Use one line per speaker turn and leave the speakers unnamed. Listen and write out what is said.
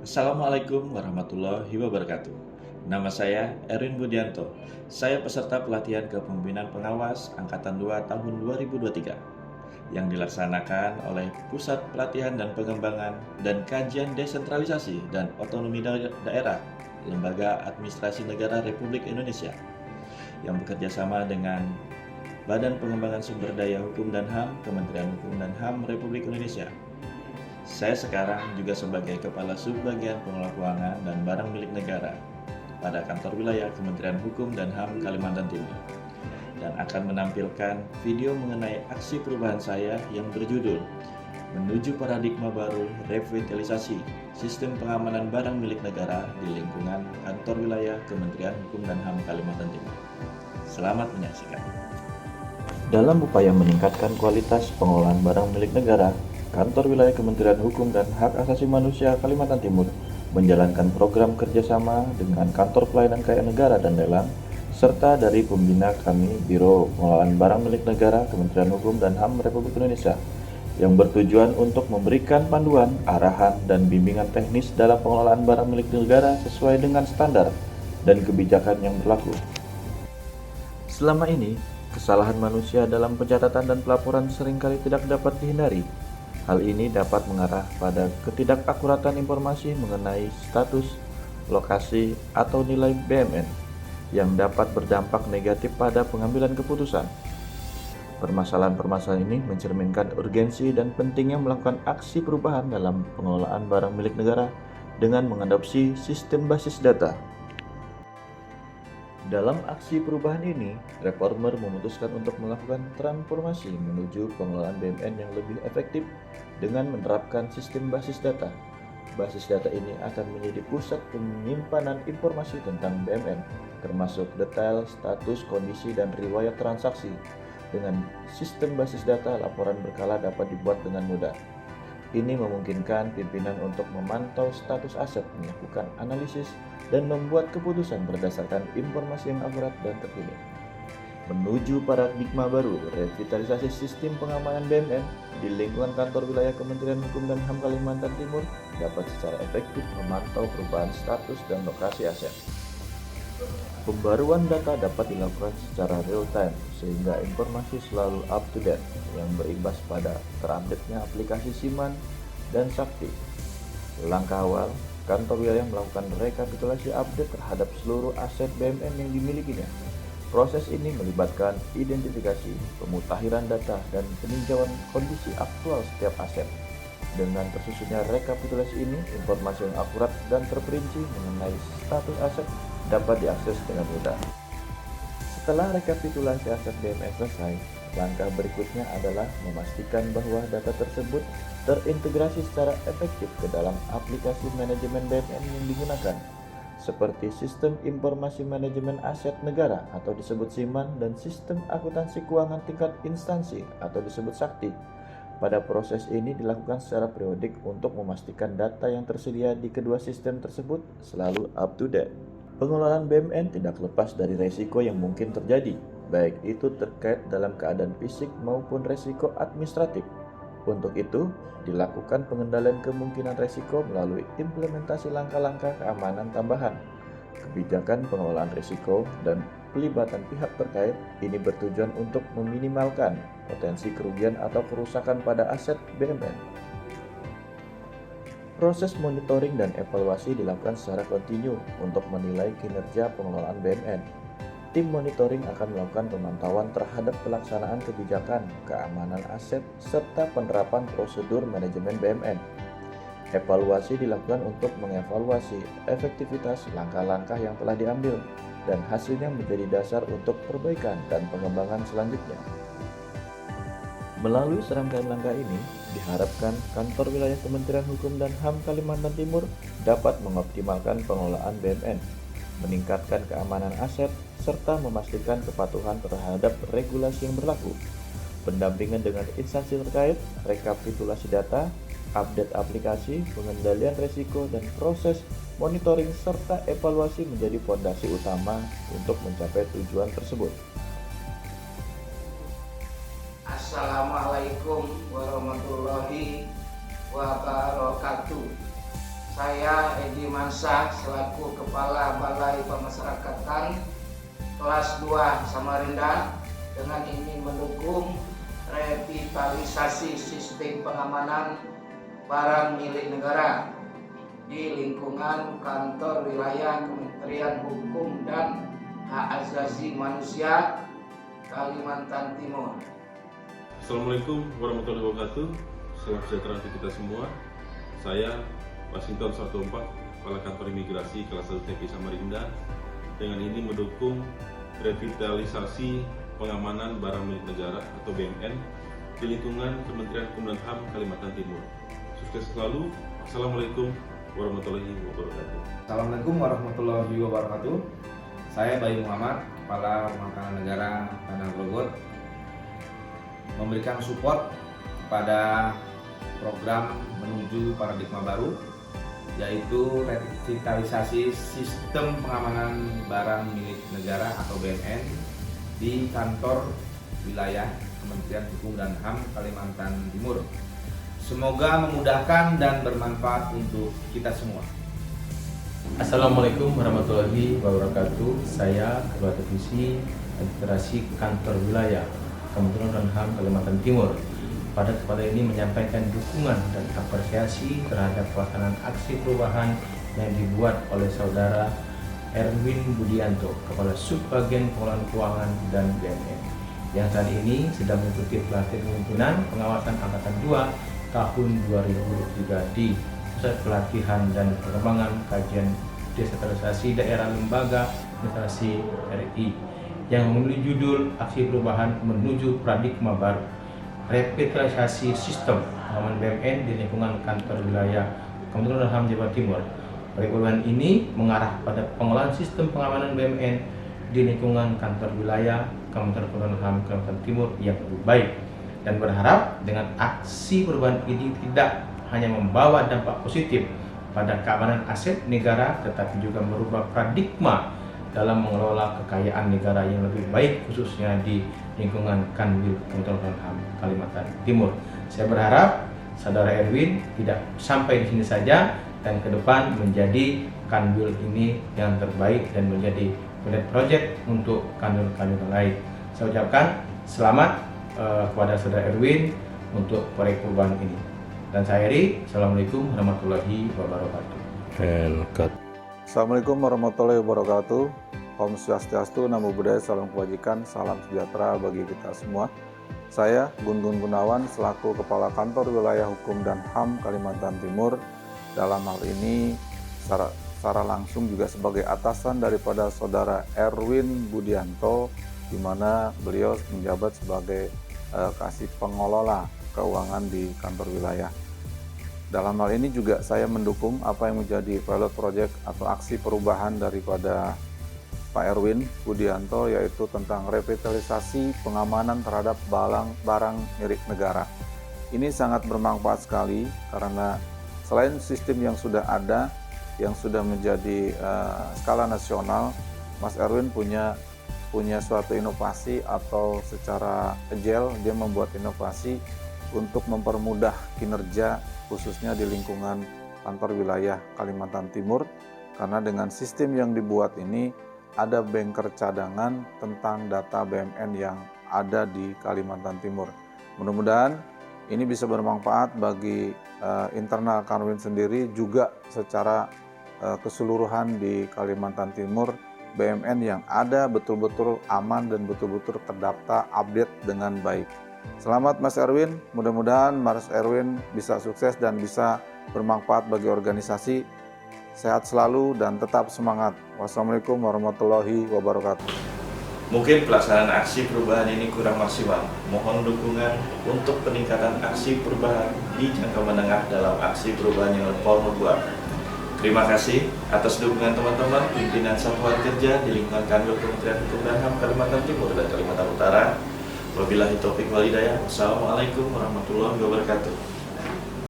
Assalamualaikum warahmatullahi wabarakatuh. Nama saya Erwin Budianto. Saya peserta pelatihan kepemimpinan pengawas Angkatan 2 tahun 2023 yang dilaksanakan oleh Pusat Pelatihan dan Pengembangan dan Kajian Desentralisasi dan Otonomi Daerah Lembaga Administrasi Negara Republik Indonesia yang bekerja sama dengan Badan Pengembangan Sumber Daya Hukum dan HAM Kementerian Hukum dan HAM Republik Indonesia. Saya sekarang juga sebagai Kepala Subbagian Pengelola Keuangan dan Barang Milik Negara pada Kantor Wilayah Kementerian Hukum dan HAM Kalimantan Timur dan akan menampilkan video mengenai aksi perubahan saya yang berjudul Menuju Paradigma Baru Revitalisasi Sistem Pengamanan Barang Milik Negara di Lingkungan Kantor Wilayah Kementerian Hukum dan HAM Kalimantan Timur. Selamat menyaksikan. Dalam upaya meningkatkan kualitas pengelolaan barang milik negara, Kantor Wilayah Kementerian Hukum dan Hak Asasi Manusia Kalimantan Timur menjalankan program kerjasama dengan Kantor Pelayanan Keuangan Negara dan Lelang, serta dari pembina kami Biro Pengelolaan Barang Milik Negara Kementerian Hukum dan HAM Republik Indonesia, yang bertujuan untuk memberikan panduan, arahan, dan bimbingan teknis dalam pengelolaan barang milik negara sesuai dengan standar dan kebijakan yang berlaku. Selama ini, kesalahan manusia dalam pencatatan dan pelaporan seringkali tidak dapat dihindari. Hal ini dapat mengarah pada ketidakakuratan informasi mengenai status, lokasi, atau nilai BMN yang dapat berdampak negatif pada pengambilan keputusan. Permasalahan-permasalahan ini mencerminkan urgensi dan pentingnya melakukan aksi perubahan dalam pengelolaan barang milik negara dengan mengadopsi sistem basis data. Dalam aksi perubahan ini, reformer memutuskan untuk melakukan transformasi menuju pengelolaan BMN yang lebih efektif dengan menerapkan sistem basis data. Basis data ini akan menjadi pusat penyimpanan informasi tentang BMN, termasuk detail, status, kondisi, dan riwayat transaksi. Dengan sistem basis data, laporan berkala dapat dibuat dengan mudah. Ini memungkinkan pimpinan untuk memantau status aset, melakukan analisis, dan membuat keputusan berdasarkan informasi yang akurat dan terkini. Menuju paradigma baru, revitalisasi sistem pengamanan BMN di lingkungan Kantor Wilayah Kementerian Hukum dan HAM Kalimantan Timur dapat secara efektif memantau perubahan status dan lokasi aset. Pembaruan data dapat dilakukan secara real time sehingga informasi selalu up to date, yang berimbas pada terupdate-nya aplikasi Siman dan Sakti. Langkah awal, Kantor Wilayah melakukan rekapitulasi update terhadap seluruh aset BMN yang dimilikinya. Proses ini melibatkan identifikasi, pemutakhiran data, dan peninjauan kondisi aktual setiap aset. Dengan tersusunnya rekapitulasi ini, informasi yang akurat dan terperinci mengenai status aset dapat diakses dengan mudah. Setelah rekapitulasi aset BMN selesai, langkah berikutnya adalah memastikan bahwa data tersebut terintegrasi secara efektif ke dalam aplikasi manajemen BMN yang digunakan, seperti Sistem Informasi Manajemen Aset Negara atau disebut SIMAN dan Sistem Akuntansi Keuangan Tingkat Instansi atau disebut SAKTI. Pada proses ini dilakukan secara periodik untuk memastikan data yang tersedia di kedua sistem tersebut selalu up to date. Pengelolaan BMN tidak lepas dari resiko yang mungkin terjadi, baik itu terkait dalam keadaan fisik maupun resiko administratif. Untuk itu, dilakukan pengendalian kemungkinan resiko melalui implementasi langkah-langkah keamanan tambahan. Kebijakan pengelolaan risiko dan pelibatan pihak terkait ini bertujuan untuk meminimalkan potensi kerugian atau kerusakan pada aset BMN. Proses monitoring dan evaluasi dilakukan secara kontinu untuk menilai kinerja pengelolaan BMN. Tim monitoring akan melakukan pemantauan terhadap pelaksanaan kebijakan, keamanan aset, serta penerapan prosedur manajemen BMN. Evaluasi dilakukan untuk mengevaluasi efektivitas langkah-langkah yang telah diambil, dan hasilnya menjadi dasar untuk perbaikan dan pengembangan selanjutnya. Melalui serangkaian langkah ini, diharapkan Kantor Wilayah Kementerian Hukum dan HAM Kalimantan Timur dapat mengoptimalkan pengelolaan BMN, meningkatkan keamanan aset, serta memastikan kepatuhan terhadap regulasi yang berlaku. Pendampingan dengan instansi terkait, rekapitulasi data, update aplikasi, pengendalian risiko, dan proses monitoring serta evaluasi menjadi fondasi utama untuk mencapai tujuan tersebut.
Assalamualaikum warahmatullahi wabarakatuh. Saya Edi Mansah selaku Kepala Balai Pemasyarakatan kelas 2 Samarinda dengan ingin mendukung revitalisasi sistem pengamanan barang milik negara di lingkungan kantor wilayah Kementerian Hukum dan Hak Asasi Manusia Kalimantan Timur.
Assalamualaikum warahmatullahi wabarakatuh. Salam sejahtera untuk kita semua. Saya Washington 14, Kepala Kantor Imigrasi kelas 1 TPI Samarinda, dengan ini mendukung revitalisasi pengamanan barang milik negara atau BMN di lingkungan Kementerian Hukum dan HAM Kalimantan Timur. Sukses selalu. Assalamualaikum warahmatullahi wabarakatuh.
Assalamualaikum warahmatullahi wabarakatuh. Saya Bayu Muhammad, Kepala Rumah Tangga Negara Tanah Grogot, memberikan support kepada program menuju paradigma baru, yaitu revitalisasi sistem pengamanan barang milik negara atau BMN di kantor wilayah Kementerian Hukum dan HAM Kalimantan Timur. Semoga memudahkan dan bermanfaat untuk kita semua.
Assalamualaikum warahmatullahi wabarakatuh. Saya Ketua Divisi Administrasi Kantor Wilayah Kementerian dan HAM Kalimantan Timur. Pada kesempatan ini menyampaikan dukungan dan apresiasi terhadap pelaksanaan aksi perubahan yang dibuat oleh Saudara Erwin Budianto, Kepala Subbagian Pengelolaan Keuangan dan BMN, yang saat ini sedang mengikuti pelatihan kepemimpinan pengawasan Angkatan 2 tahun 2023 di Pusat Pelatihan dan Pengembangan Kajian Desentralisasi Daerah Lembaga Administrasi RI, yang memiliki judul Aksi Perubahan Menuju Paradigma Baru, Revitalisasi Sistem Pengamanan BMN di lingkungan kantor wilayah Kementerian HAM Jawa Timur. Perubahan ini mengarah pada pengelolaan sistem pengamanan BMN di lingkungan kantor wilayah Kementerian HAM Kalimantan Timur yang lebih baik, dan berharap dengan aksi perubahan ini tidak hanya membawa dampak positif pada keamanan aset negara, tetapi juga merubah paradigma dalam mengelola kekayaan negara yang lebih baik, khususnya di lingkungan Kanwil Kementerian HAM Kalimantan Timur. Saya berharap Saudara Erwin tidak sampai di sini saja dan ke depan menjadi Kanwil ini yang terbaik dan menjadi proyek untuk kanwil-kanwil lain. Saya ucapkan selamat kepada Saudara Erwin untuk proyek perubahan ini. Dan saya Eri, Assalamualaikum warahmatullahi wabarakatuh.
Assalamualaikum warahmatullahi wabarakatuh. Om Swastiastu, Namo Buddhaya, salam kebajikan, salam sejahtera bagi kita semua. Saya Gun Gun Gunawan selaku Kepala Kantor Wilayah Hukum dan HAM Kalimantan Timur, dalam hal ini secara langsung juga sebagai atasan daripada Saudara Erwin Budianto, di mana beliau menjabat sebagai kasih pengelola keuangan di kantor wilayah. Dalam hal ini juga saya mendukung apa yang menjadi pilot project atau aksi perubahan daripada Pak Erwin Budianto, yaitu tentang revitalisasi pengamanan terhadap barang milik negara. Ini sangat bermanfaat sekali karena selain sistem yang sudah ada, yang sudah menjadi skala nasional, Mas Erwin punya suatu inovasi atau secara agile dia membuat inovasi untuk mempermudah kinerja khususnya di lingkungan kantor wilayah Kalimantan Timur, karena dengan sistem yang dibuat ini ada banker cadangan tentang data BMN yang ada di Kalimantan Timur. Mudah-mudahan ini bisa bermanfaat bagi internal Kanwil sendiri, juga secara keseluruhan di Kalimantan Timur, BMN yang ada betul-betul aman dan betul-betul terdaftar update dengan baik. Selamat Mas Erwin, mudah-mudahan Mas Erwin bisa sukses dan bisa bermanfaat bagi organisasi. Sehat selalu dan tetap semangat. Wassalamualaikum warahmatullahi wabarakatuh.
Mungkin pelaksanaan aksi perubahan ini kurang maksimal. Mohon dukungan untuk peningkatan aksi perubahan di jangka menengah dalam aksi perubahan yang Polno buat. Terima kasih atas dukungan teman-teman pimpinan satuan kerja di lingkungan Kanwil Kementerian Hukum dan HAM Kalimantan Timur dan Kalimantan Utara. Wabillahi taufiq wal hidayah. Wassalamualaikum warahmatullahi wabarakatuh.